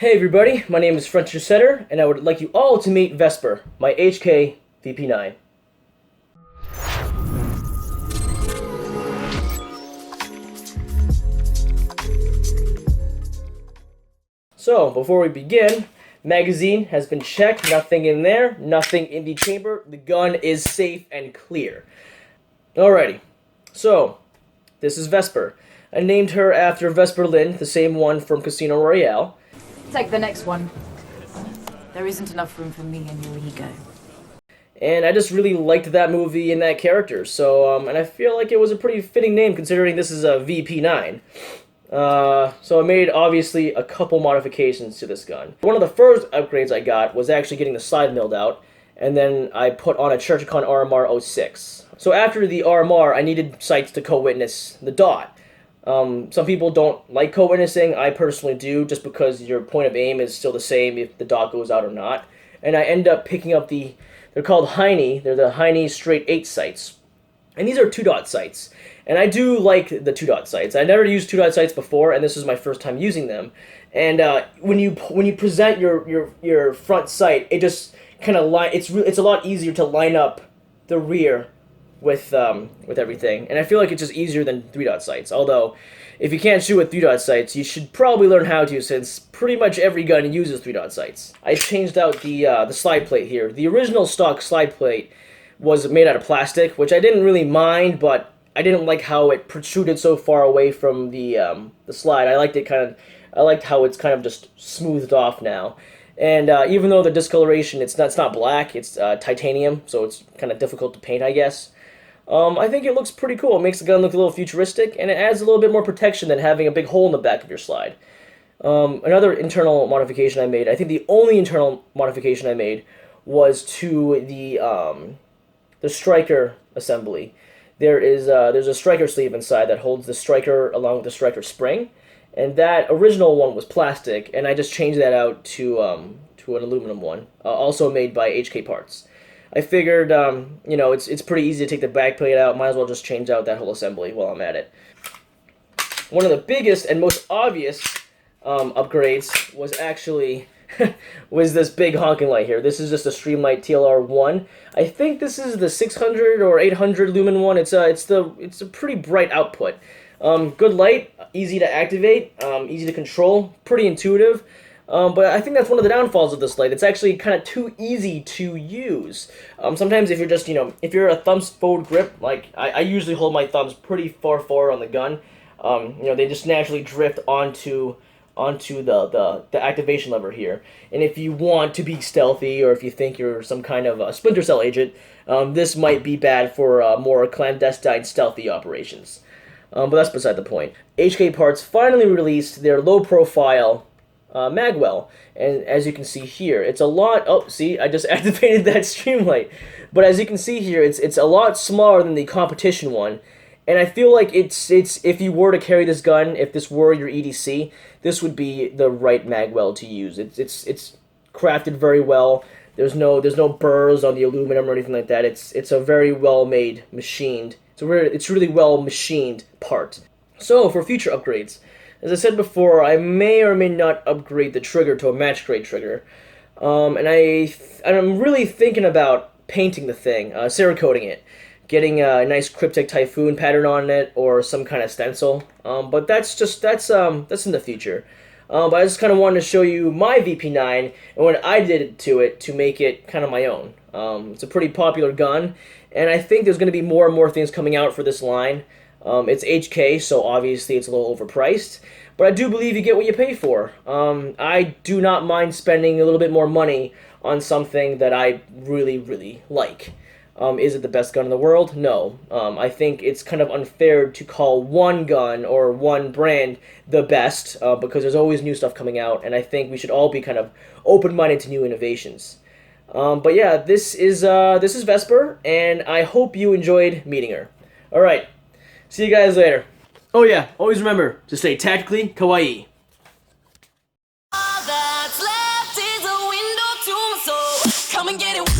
Hey everybody, my name is frontier.setter, and I would like you all to meet Vesper, my HK VP9. So, before we begin, magazine has been checked, nothing in there, nothing in the chamber, the gun is safe and clear. Alrighty, so, this is Vesper. I named her after Vesper Lynn, the same one from Casino Royale. Take the next one. There isn't enough room for me and your ego. And I just really liked that movie and that character, so, and I feel like it was a pretty fitting name considering this is a VP9. So I made, obviously, a couple modifications to this gun. One of the first upgrades I got was actually getting the slide milled out, and then I put on a Trijicon RMR 06. So after the RMR, I needed sights to co-witness the dot. Some people don't like co-witnessing. I personally do, just because your point of aim is still the same if the dot goes out or not. And I end up picking up they're called Heinie. They're the Heinie straight 8 sights. And these are 2-dot sights. And I do like the 2-dot sights. I never used 2-dot sights before, and this is my first time using them. And when you present your front sight, it just kind of it's a lot easier to line up the rear with everything, and I feel like it's just easier than 3-dot sights. Although, if you can't shoot with 3-dot sights, you should probably learn how to, since pretty much every gun uses 3-dot sights. I changed out the slide plate here. The original stock slide plate was made out of plastic, which I didn't really mind, but I didn't like how it protruded so far away from the slide. I liked how it's kind of just smoothed off now. And even though the discoloration, it's not black, it's titanium, so it's kind of difficult to paint, I guess. I think it looks pretty cool. It makes the gun look a little futuristic, and it adds a little bit more protection than having a big hole in the back of your slide. Another internal modification I made, I think the only internal modification I made, was to the striker assembly. There's a striker sleeve inside that holds the striker along with the striker spring, and that original one was plastic, and I just changed that out to an aluminum one, also made by HK Parts. I figured, you know, it's pretty easy to take the back plate out. Might as well just change out that whole assembly while I'm at it. One of the biggest and most obvious upgrades was actually was this big honking light here. This is just a Streamlight TLR-1. I think this is the 600 or 800 lumen one. It's a pretty bright output. Good light, easy to activate, easy to control, pretty intuitive. But I think that's one of the downfalls of this light. It's actually kind of too easy to use. Sometimes if you're just, if you're a thumbs forward grip, like I usually hold my thumbs pretty far forward on the gun, they just naturally drift onto the activation lever here. And if you want to be stealthy, or if you think you're some kind of a Splinter Cell agent, this might be bad for more clandestine stealthy operations. But that's beside the point. HK Parts finally released their low-profile Magwell, and as you can see here, it's a lot. Oh, see, I just activated that Streamlight. But as you can see here, it's a lot smaller than the competition one, and I feel like it's if you were to carry this gun, if this were your EDC, this would be the right Magwell to use. It's crafted very well. There's no burrs on the aluminum or anything like that. It's a very well made machined. It's really well machined part. So for future upgrades, as I said before, I may or may not upgrade the trigger to a match grade trigger, and I'm really thinking about painting the thing, Cerakoting it, getting a nice cryptic typhoon pattern on it or some kind of stencil. But that's in the future. But I just kind of wanted to show you my VP9 and what I did to it to make it kind of my own. It's a pretty popular gun, and I think there's going to be more and more things coming out for this line. It's HK, so obviously it's a little overpriced, but I do believe you get what you pay for. I do not mind spending a little bit more money on something that I really, really like. Is it the best gun in the world? No. I think it's kind of unfair to call one gun or one brand the best, because there's always new stuff coming out, and I think we should all be kind of open-minded to new innovations. But yeah, this is Vesper, and I hope you enjoyed meeting her. Alright. See you guys later. Oh yeah, always remember to stay tactically kawaii. All that's left is a window to my soul. Come and get it.